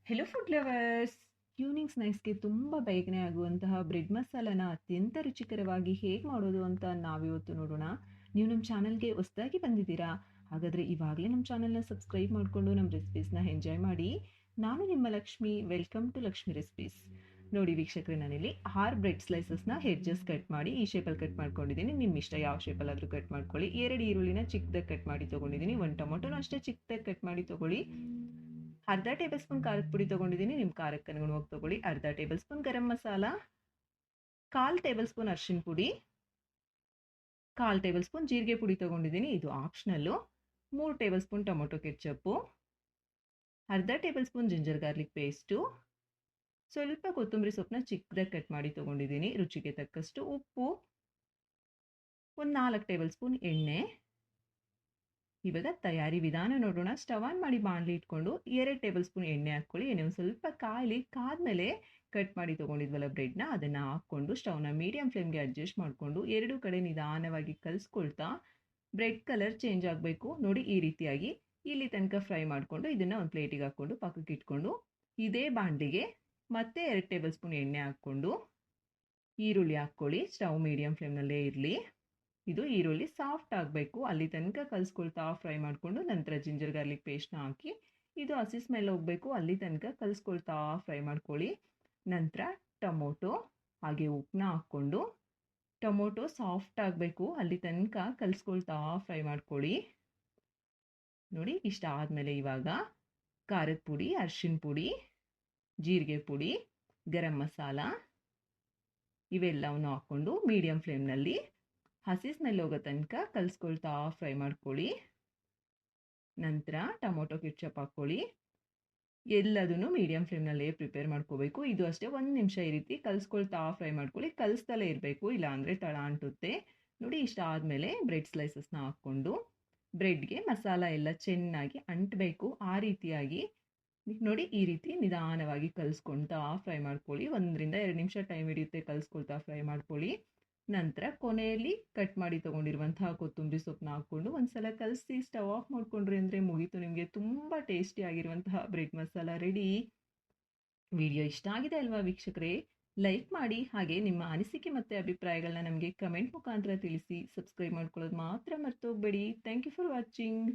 Hello food lovers. Evening ಸ್ನ್ಯಾಕ್ಸ್ಗೆ ತುಂಬ ಬೇಗನೆ ಆಗುವಂತಹ ಬ್ರೆಡ್ ಮಸಾಲಾನ ಅತ್ಯಂತ ರುಚಿಕರವಾಗಿ ಹೇಗೆ ಮಾಡೋದು ಅಂತ ನಾವಿವತ್ತು ನೋಡೋಣ. ನೀವು ನಮ್ಮ ಚಾನಲ್ಗೆ ಹೊಸದಾಗಿ ಬಂದಿದ್ದೀರಾ, ಹಾಗಾದರೆ ಇವಾಗಲೇ ನಮ್ಮ ಚಾನಲ್ನ ಸಬ್ಸ್ಕ್ರೈಬ್ ಮಾಡಿಕೊಂಡು ನಮ್ಮ ರೆಸಿಪೀಸ್ನ ಎಂಜಾಯ್ ಮಾಡಿ. ನಾನು ನಿಮ್ಮ Lakshmi, welcome to Lakshmi recipes. ನೋಡಿ ವೀಕ್ಷಕರೇ, ನಾನಿಲ್ಲಿ 6 ಬ್ರೆಡ್ ಸ್ಲೈಸಸ್ನ ಹೆಡ್ಜಸ್ ಕಟ್ ಮಾಡಿ ಈ ಶೇಪಲ್ಲಿ ಕಟ್ ಮಾಡ್ಕೊಂಡಿದ್ದೀನಿ. ನಿಮ್ಮ ಇಷ್ಟ ಯಾವ ಶೇಪಲ್ಲಾದರೂ ಕಟ್ ಮಾಡ್ಕೊಳ್ಳಿ. 2 ಈರುಳ್ಳಿನ ಚಿಕ್ಕದಾಗಿ ಕಟ್ ಮಾಡಿ ತೊಗೊಂಡಿದ್ದೀನಿ. 1 ಟೊಮೊಟೊನೂ ಅಷ್ಟೇ ಚಿಕ್ಕದಾಗಿ ಕಟ್ ಮಾಡಿ ತೊಗೊಳ್ಳಿ. ಅರ್ಧ ಟೇಬಲ್ ಸ್ಪೂನ್ ಖಾರದ ಪುಡಿ ತೊಗೊಂಡಿದ್ದೀನಿ, ನಿಮ್ಮ ಖಾರಕ್ಕೆ ಅನುಗುಣವಾಗಿ ತೊಗೊಳ್ಳಿ. ಅರ್ಧ table spoon garam masala, 1/4 table spoon ಅರಿಶಿನ ಪುಡಿ, 1/4 ಟೇಬಲ್ ಸ್ಪೂನ್ ಜೀರಿಗೆ ಪುಡಿ ತೊಗೊಂಡಿದ್ದೀನಿ, ಇದು ಆಪ್ಷನಲ್ಲು. 3 ಟೇಬಲ್ ಸ್ಪೂನ್ ಟೊಮೊಟೊ ಕೆಚ್ಚಪ್ಪು, ಅರ್ಧ table spoon ginger garlic paste, ಸ್ವಲ್ಪ ಕೊತ್ತಂಬರಿ ಸೊಪ್ಪನ್ನ ಚಿಕ್ಕದಾಗಿ ಕಟ್ ಮಾಡಿ ತೊಗೊಂಡಿದ್ದೀನಿ, ರುಚಿಗೆ ತಕ್ಕಷ್ಟು ಉಪ್ಪು, 4 ಟೇಬಲ್ ಸ್ಪೂನ್ ಎಣ್ಣೆ. ಇವಾಗ ತಯಾರಿ ವಿಧಾನ ನೋಡೋಣ. ಸ್ಟವ್ ಆನ್ ಮಾಡಿ ಬಾಣಲಿ ಇಟ್ಕೊಂಡು 2 ಟೇಬಲ್ ಸ್ಪೂನ್ ಎಣ್ಣೆ ಹಾಕ್ಕೊಳ್ಳಿ. ಎಣ್ಣೆ ಒಂದು ಸ್ವಲ್ಪ ಕಾದ್ಮೇಲೆ ಕಟ್ ಮಾಡಿ ತೊಗೊಂಡಿದ್ವಲ್ಲ ಬ್ರೆಡ್ನ, ಅದನ್ನು ಹಾಕ್ಕೊಂಡು ಸ್ಟವ್ನ ಮೀಡಿಯಂ ಫ್ಲೇಮ್ಗೆ ಅಡ್ಜಸ್ಟ್ ಮಾಡಿಕೊಂಡು 2 ಕಡೆ ನಿಧಾನವಾಗಿ ಕಲಿಸ್ಕೊಳ್ತಾ ಬ್ರೆಡ್ ಕಲರ್ ಚೇಂಜ್ ಆಗಬೇಕು. ನೋಡಿ, ಈ ರೀತಿಯಾಗಿ ಇಲ್ಲಿ ತನಕ ಫ್ರೈ ಮಾಡಿಕೊಂಡು ಇದನ್ನು ಒಂದು ಪ್ಲೇಟಿಗೆ ಹಾಕ್ಕೊಂಡು ಪಕ್ಕಕ್ಕೆ ಇಟ್ಕೊಂಡು ಇದೇ ಬಾಣಲಿಗೆ ಮತ್ತೆ 2 ಟೇಬಲ್ ಸ್ಪೂನ್ ಎಣ್ಣೆ ಹಾಕ್ಕೊಂಡು ಈರುಳ್ಳಿ ಹಾಕ್ಕೊಳ್ಳಿ. ಸ್ಟವ್ ಮೀಡಿಯಂ ಫ್ಲೇಮ್ನಲ್ಲೇ ಇರಲಿ. ಇದು ಈರುಳ್ಳಿ ಸಾಫ್ಟ್ ಆಗಬೇಕು, ಅಲ್ಲಿ ತನಕ ಕಲಿಸ್ಕೊಳ್ತಾ ಫ್ರೈ ಮಾಡಿಕೊಂಡು ನಂತರ ಜಿಂಜರ್ ಗಾರ್ಲಿಕ್ ಪೇಸ್ಟ್ನ ಹಾಕಿ ಇದು ಹಸಿ ಸ್ಮೆಲ್ ಹೋಗಬೇಕು, ಅಲ್ಲಿ ತನಕ ಕಲಿಸ್ಕೊಳ್ತಾ ಫ್ರೈ ಮಾಡ್ಕೊಳ್ಳಿ. ನಂತರ ಟೊಮೊಟೊ ಹಾಗೆ ಉಪ್ಪನ್ನ ಹಾಕ್ಕೊಂಡು ಟೊಮೊಟೊ ಸಾಫ್ಟ್ ಆಗಬೇಕು, ಅಲ್ಲಿ ತನಕ ಕಲಿಸ್ಕೊಳ್ತಾ ಫ್ರೈ ಮಾಡ್ಕೊಳ್ಳಿ. ನೋಡಿ, ಇಷ್ಟ ಆದಮೇಲೆ ಇವಾಗ ಖಾರದ ಪುಡಿ, ಅರಿಶಿನ ಪುಡಿ, ಜೀರಿಗೆ ಪುಡಿ, ಗರಂ ಮಸಾಲ ಇವೆಲ್ಲವನ್ನು ಹಾಕ್ಕೊಂಡು ಮೀಡಿಯಂ ಫ್ಲೇಮ್ನಲ್ಲಿ ಹಸಿ ಸ್ಮೆಲ್ ಹೋಗೋ ತನಕ ಕಲಿಸ್ಕೊಳ್ತಾ ಫ್ರೈ ಮಾಡ್ಕೊಳ್ಳಿ. ನಂತರ ಟೊಮೊಟೊ ಕೆಚ್ಚಪ್ ಹಾಕ್ಕೊಳ್ಳಿ. ಎಲ್ಲದನ್ನು ಮೀಡಿಯಂ ಫ್ಲೇಮ್ನಲ್ಲೇ ಪ್ರಿಪೇರ್ ಮಾಡ್ಕೋಬೇಕು. ಇದು ಅಷ್ಟೇ 1 ನಿಮಿಷ ಈ ರೀತಿ ಕಲಿಸ್ಕೊಳ್ತಾ ಫ್ರೈ ಮಾಡ್ಕೊಳ್ಳಿ. ಕಲಿಸ್ತಲೇ ಇರಬೇಕು, ಇಲ್ಲಾಂದರೆ ತಳ ಅಂಟುತ್ತೆ. ನೋಡಿ, ಇಷ್ಟ ಆದಮೇಲೆ ಬ್ರೆಡ್ ಸ್ಲೈಸಸ್ನ ಹಾಕ್ಕೊಂಡು ಬ್ರೆಡ್ಗೆ ಮಸಾಲ ಎಲ್ಲ ಚೆನ್ನಾಗಿ ಅಂಟಬೇಕು. ಆ ರೀತಿಯಾಗಿ ನೋಡಿ, ಈ ರೀತಿ ನಿಧಾನವಾಗಿ ಕಲಿಸ್ಕೊಳ್ತಾ ಫ್ರೈ ಮಾಡ್ಕೊಳ್ಳಿ. 1 ರಿಂದ 2 ನಿಮಿಷ ಟೈಮ್ ಹಿಡಿಯುತ್ತೆ ಕಲಿಸ್ಕೊಳ್ತಾ ಫ್ರೈ ಮಾಡ್ಕೊಳ್ಳಿ. ನಂತರ ಕೊನೆಯಲ್ಲಿ ಕಟ್ ಮಾಡಿ ತೊಗೊಂಡಿರುವಂತಹ ಕೊತ್ತಂಬರಿ ಸೊಪ್ಪನ್ನ ಹಾಕ್ಕೊಂಡು ಒಂದ್ಸಲ ಕಲಸಿ ಸ್ಟವ್ ಆಫ್ ಮಾಡ್ಕೊಂಡ್ರಿ ಅಂದರೆ ಮುಗೀತು, ನಿಮಗೆ ತುಂಬ ಟೇಸ್ಟಿ ಆಗಿರುವಂತಹ ಬ್ರೆಡ್ ಮಸಾಲ ರೆಡಿ. ವಿಡಿಯೋ ಇಷ್ಟ ಆಗಿದೆ ಅಲ್ವಾ ವೀಕ್ಷಕರೇ? ಲೈಕ್ ಮಾಡಿ, ಹಾಗೆ ನಿಮ್ಮ ಅನಿಸಿಕೆ ಮತ್ತು ಅಭಿಪ್ರಾಯಗಳನ್ನ ನಮಗೆ ಕಮೆಂಟ್ ಮುಖಾಂತರ ತಿಳಿಸಿ. ಸಬ್ಸ್ಕ್ರೈಬ್ ಮಾಡ್ಕೊಳ್ಳೋದು ಮಾತ್ರ ಮರ್ತೋಗ್ಬೇಡಿ. Thank you for watching.